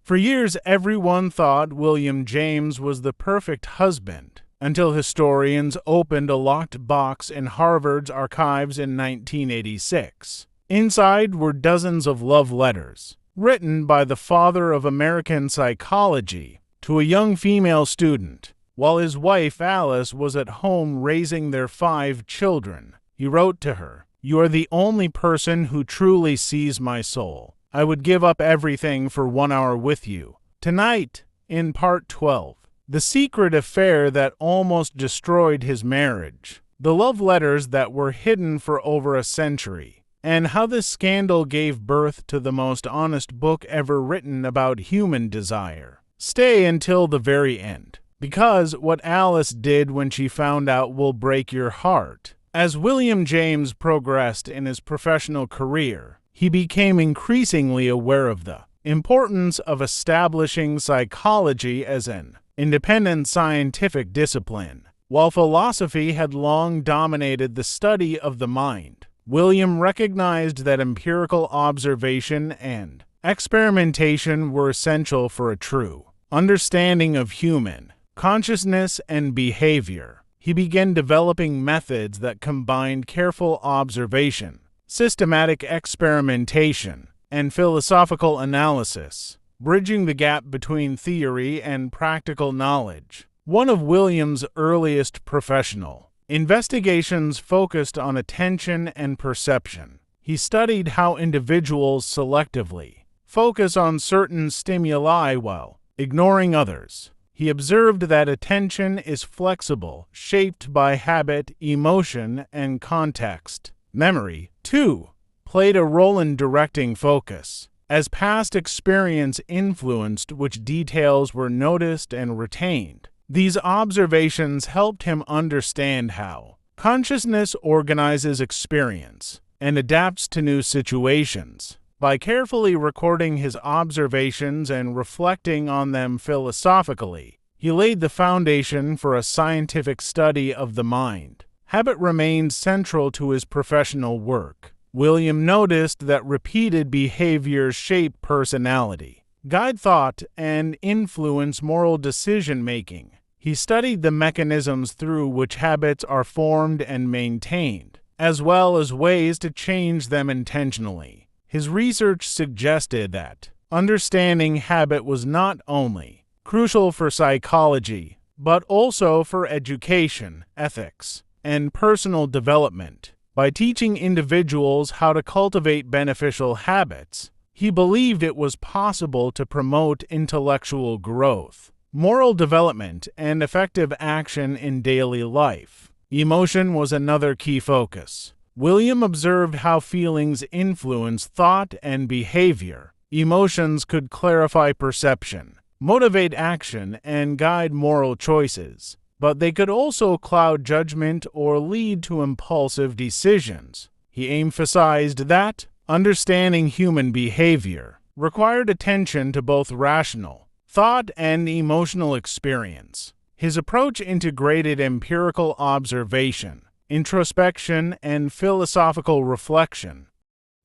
For years, everyone thought William James was the perfect husband, until historians opened a locked box in Harvard's archives in 1986. Inside were dozens of love letters, written by the father of American psychology to a young female student, while his wife Alice was at home raising their 5 children. He wrote to her, "You are the only person who truly sees my soul. I would give up everything for 1 hour with you. Tonight," in Part 12. The secret affair that almost destroyed his marriage, the love letters that were hidden for over a century, and how this scandal gave birth to the most honest book ever written about human desire. Stay until the very end, because what Alice did when she found out will break your heart. As William James progressed in his professional career, he became increasingly aware of the importance of establishing psychology as an independent scientific discipline. While philosophy had long dominated the study of the mind, William recognized that empirical observation and experimentation were essential for a true understanding of human consciousness and behavior. He began developing methods that combined careful observation, systematic experimentation, and philosophical analysis, bridging the gap between theory and practical knowledge. One of William's earliest professional investigations focused on attention and perception. He studied how individuals selectively focus on certain stimuli while ignoring others. He observed that attention is flexible, shaped by habit, emotion, and context. Memory, too, played a role in directing focus, as past experience influenced which details were noticed and retained. These observations helped him understand how consciousness organizes experience and adapts to new situations. By carefully recording his observations and reflecting on them philosophically, he laid the foundation for a scientific study of the mind. Habit remained central to his professional work. William noticed that repeated behaviors shape personality, guide thought, and influence moral decision-making. He studied the mechanisms through which habits are formed and maintained, as well as ways to change them intentionally. His research suggested that understanding habit was not only crucial for psychology, but also for education, ethics, and personal development. By teaching individuals how to cultivate beneficial habits, he believed it was possible to promote intellectual growth, moral development, and effective action in daily life. Emotion was another key focus. William observed how feelings influence thought and behavior. Emotions could clarify perception, motivate action, and guide moral choices, but they could also cloud judgment or lead to impulsive decisions. He emphasized that understanding human behavior required attention to both rational thought and emotional experience. His approach integrated empirical observation, introspection, and philosophical reflection,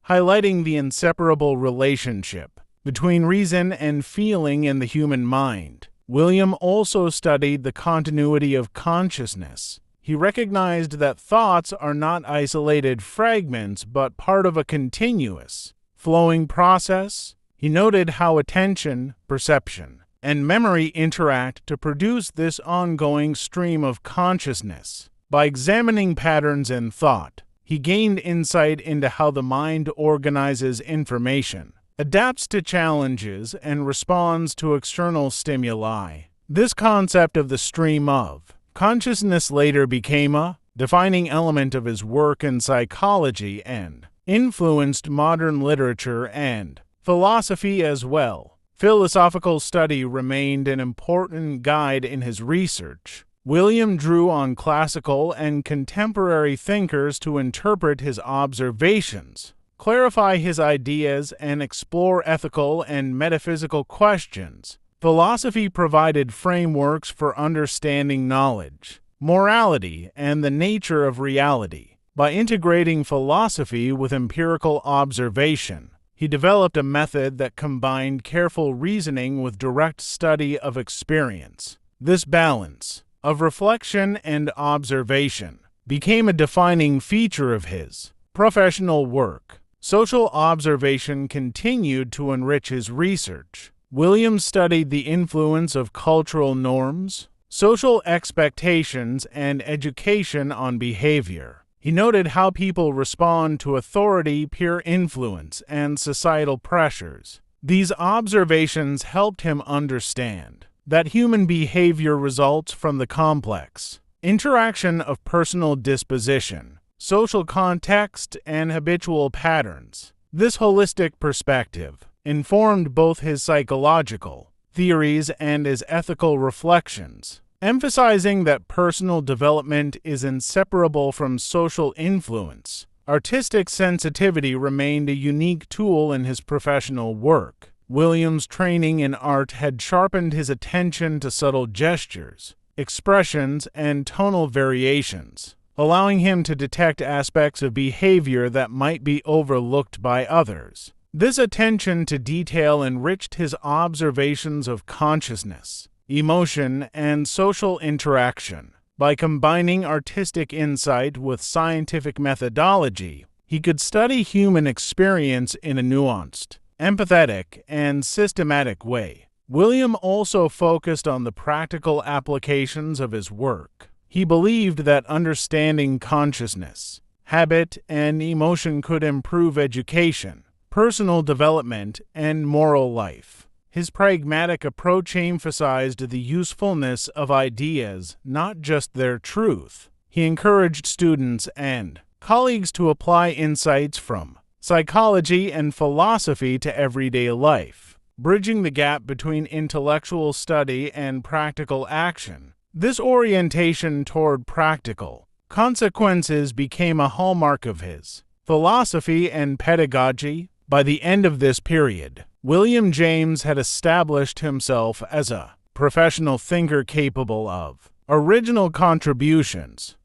highlighting the inseparable relationship between reason and feeling in the human mind. William also studied the continuity of consciousness. He recognized that thoughts are not isolated fragments but part of a continuous, flowing process. He noted how attention, perception, and memory interact to produce this ongoing stream of consciousness. By examining patterns in thought, he gained insight into how the mind organizes information, adapts to challenges, and responds to external stimuli. This concept of the stream of consciousness later became a defining element of his work in psychology and influenced modern literature and philosophy as well. Philosophical study remained an important guide in his research. William drew on classical and contemporary thinkers to interpret his observations, clarify his ideas, and explore ethical and metaphysical questions. Philosophy provided frameworks for understanding knowledge, morality, and the nature of reality. By integrating philosophy with empirical observation, he developed a method that combined careful reasoning with direct study of experience. This balance of reflection and observation became a defining feature of his professional work. Social observation continued to enrich his research. Williams studied the influence of cultural norms, social expectations, and education on behavior. He noted how people respond to authority, peer influence, and societal pressures. These observations helped him understand that human behavior results from the complex interaction of personal disposition, social context, and habitual patterns. This holistic perspective informed both his psychological theories and his ethical reflections, emphasizing that personal development is inseparable from social influence. Artistic sensitivity remained a unique tool in his professional work. Williams' training in art had sharpened his attention to subtle gestures, expressions, and tonal variations, allowing him to detect aspects of behavior that might be overlooked by others. This attention to detail enriched his observations of consciousness, emotion, and social interaction. By combining artistic insight with scientific methodology, he could study human experience in a nuanced, empathetic, and systematic way. William also focused on the practical applications of his work. He believed that understanding consciousness, habit, and emotion could improve education, personal development, and moral life. His pragmatic approach emphasized the usefulness of ideas, not just their truth. He encouraged students and colleagues to apply insights from psychology and philosophy to everyday life, bridging the gap between intellectual study and practical action. This orientation toward practical consequences became a hallmark of his philosophy and pedagogy. By the end of this period, William James had established himself as a professional thinker capable of original contributions.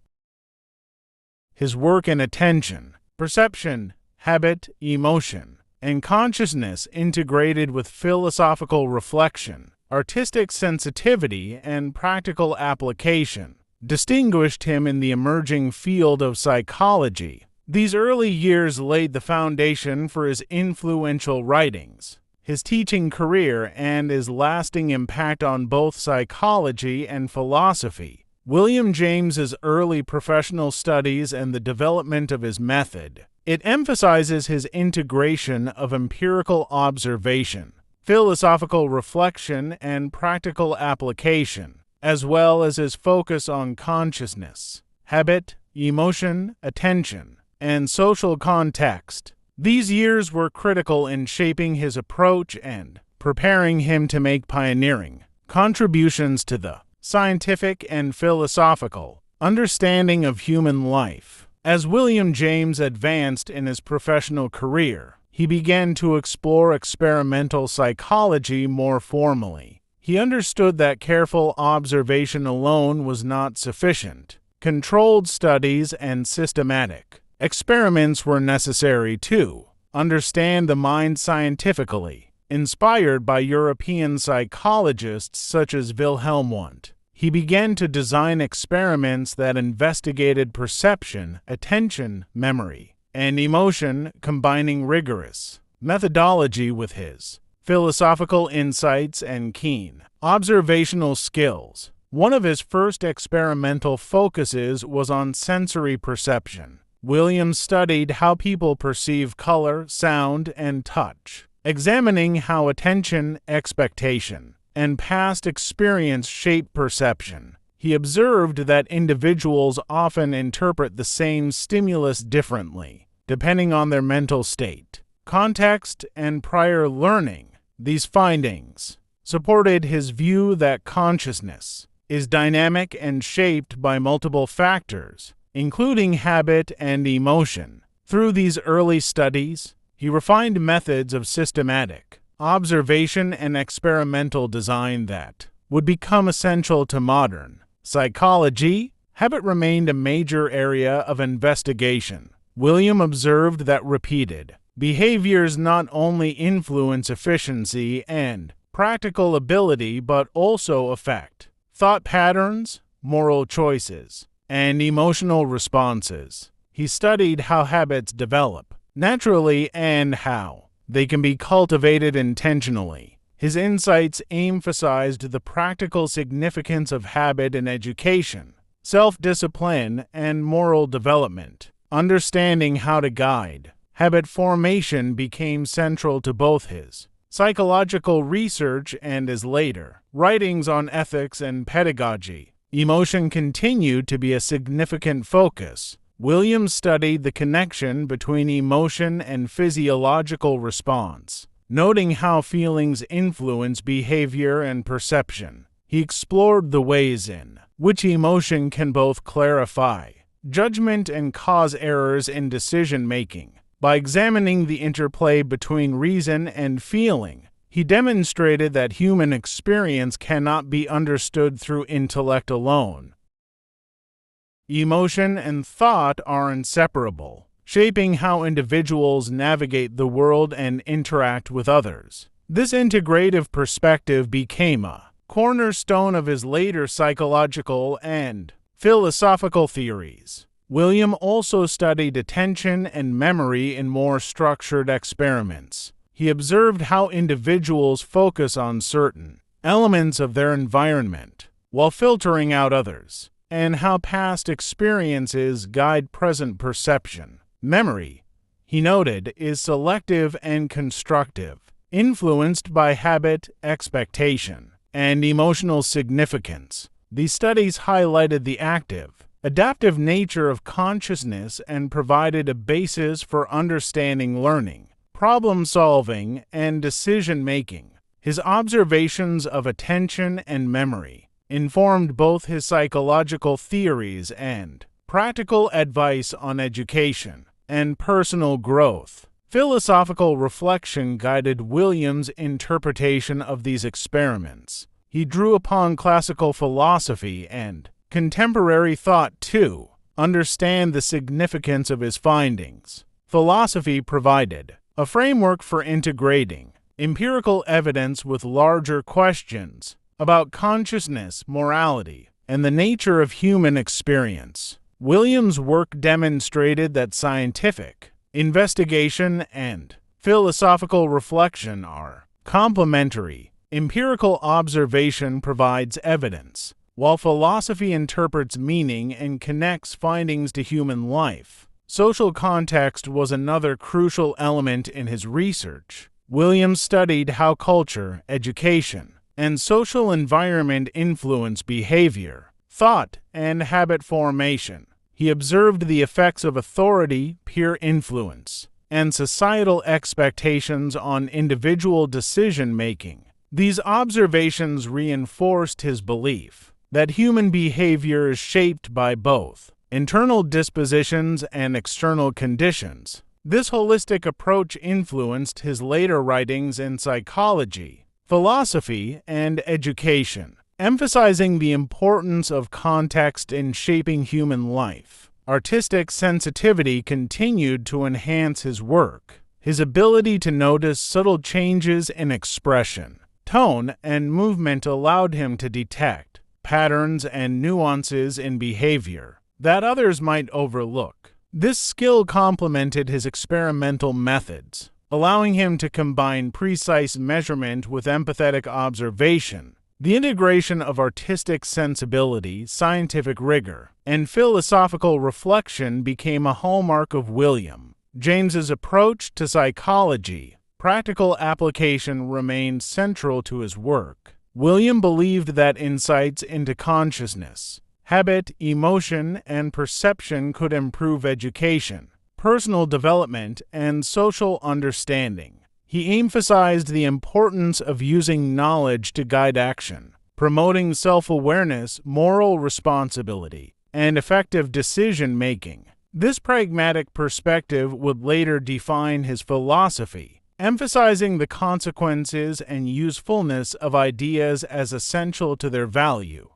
His work in attention, perception, habit, emotion, and consciousness integrated with philosophical reflection, artistic sensitivity, and practical application distinguished him in the emerging field of psychology. These early years laid the foundation for his influential writings, his teaching career, and his lasting impact on both psychology and philosophy. William James's early professional studies and the development of his method. It emphasizes his integration of empirical observation, philosophical reflection, and practical application, as well as his focus on consciousness, habit, emotion, attention, and social context. These years were critical in shaping his approach and preparing him to make pioneering contributions to the scientific and philosophical understanding of human life. As William James advanced in his professional career, he began to explore experimental psychology more formally. He understood that careful observation alone was not sufficient. Controlled studies and systematic experiments were necessary to understand the mind scientifically. Inspired by European psychologists such as Wilhelm Wundt, he began to design experiments that investigated perception, attention, memory, and emotion, combining rigorous methodology with his philosophical insights and keen observational skills. One of his first experimental focuses was on sensory perception. Williams studied how people perceive color, sound, and touch, examining how attention, expectation, and past experience shape perception. He observed that individuals often interpret the same stimulus differently, depending on their mental state, context, and prior learning. These findings supported his view that consciousness is dynamic and shaped by multiple factors, including habit and emotion. Through these early studies, he refined methods of systematic observation and experimental design that would become essential to modern psychology. Habit remained a major area of investigation. William observed that repeated Behaviors not only influence efficiency and practical ability but also affect thought patterns, moral choices, and emotional responses. He studied how habits develop naturally and how they can be cultivated intentionally. His insights emphasized the practical significance of habit in education, self-discipline, and moral development. Understanding how to guide habit formation became central to both his psychological research and his later writings on ethics and pedagogy. Emotion continued to be a significant focus. Williams studied the connection between emotion and physiological response, noting how feelings influence behavior and perception. He explored the ways in which emotion can both clarify judgment and cause errors in decision-making. By examining the interplay between reason and feeling, he demonstrated that human experience cannot be understood through intellect alone. Emotion and thought are inseparable, shaping how individuals navigate the world and interact with others. This integrative perspective became a cornerstone of his later psychological and philosophical theories. William also studied attention and memory in more structured experiments. He observed how individuals focus on certain elements of their environment while filtering out others, and how past experiences guide present perception. Memory, he noted, is selective and constructive, influenced by habit, expectation, and emotional significance. These studies highlighted the active, adaptive nature of consciousness and provided a basis for understanding learning, problem-solving, and decision-making. His observations of attention and memory informed both his psychological theories and practical advice on education and personal growth. Philosophical reflection guided Williams' interpretation of these experiments. He drew upon classical philosophy and contemporary thought to understand the significance of his findings. Philosophy provided a framework for integrating empirical evidence with larger questions about consciousness, morality, and the nature of human experience. Williams' work demonstrated that scientific investigation and philosophical reflection are complementary. Empirical observation provides evidence, while philosophy interprets meaning and connects findings to human life. Social context was another crucial element in his research. Williams studied how culture, education, and social environment influence behavior, thought, and habit formation. He observed the effects of authority, peer influence, and societal expectations on individual decision-making. These observations reinforced his belief that human behavior is shaped by both internal dispositions and external conditions. This holistic approach influenced his later writings in psychology, philosophy, and education, emphasizing the importance of context in shaping human life. Artistic sensitivity continued to enhance his work. His ability to notice subtle changes in expression, tone, and movement allowed him to detect patterns and nuances in behavior that others might overlook. This skill complemented his experimental methods, allowing him to combine precise measurement with empathetic observation. The integration of artistic sensibility, scientific rigor, and philosophical reflection became a hallmark of William James's approach to psychology. Practical application remained central to his work. William believed that insights into consciousness, habit, emotion, and perception could improve education, personal development, and social understanding. He emphasized the importance of using knowledge to guide action, promoting self-awareness, moral responsibility, and effective decision-making. This pragmatic perspective would later define his philosophy, emphasizing the consequences and usefulness of ideas as essential to their value.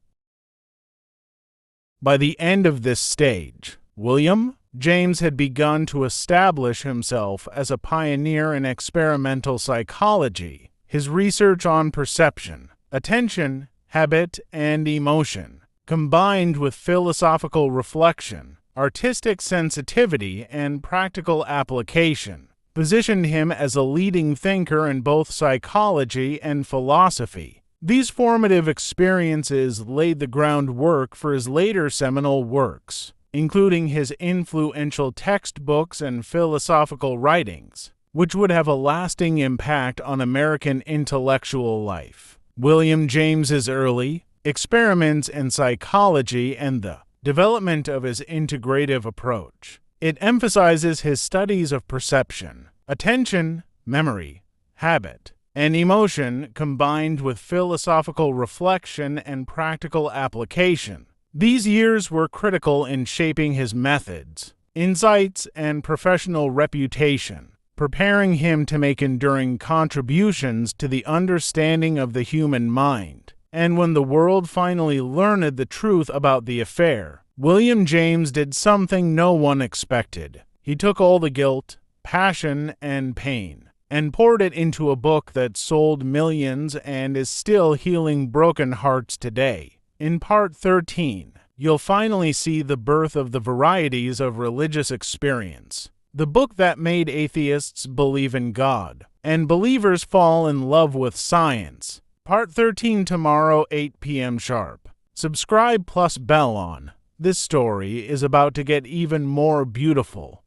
By the end of this stage, William James had begun to establish himself as a pioneer in experimental psychology. His research on perception, attention, habit, and emotion, combined with philosophical reflection, artistic sensitivity, and practical application, positioned him as a leading thinker in both psychology and philosophy. These formative experiences laid the groundwork for his later seminal works, including his influential textbooks and philosophical writings, which would have a lasting impact on American intellectual life. William James's early experiments in psychology and the development of his integrative approach. It emphasizes his studies of perception, attention, memory, habit, and emotion combined with philosophical reflection and practical application. These years were critical in shaping his methods, insights, and professional reputation, preparing him to make enduring contributions to the understanding of the human mind. And when the world finally learned the truth about the affair, William James did something no one expected. He took all the guilt, passion, and pain, and poured it into a book that sold millions and is still healing broken hearts today. In Part 13, you'll finally see the birth of the Varieties of Religious Experience, the book that made atheists believe in God, and believers fall in love with science. Part 13 tomorrow, 8 p.m. sharp. Subscribe plus bell on. This story is about to get even more beautiful.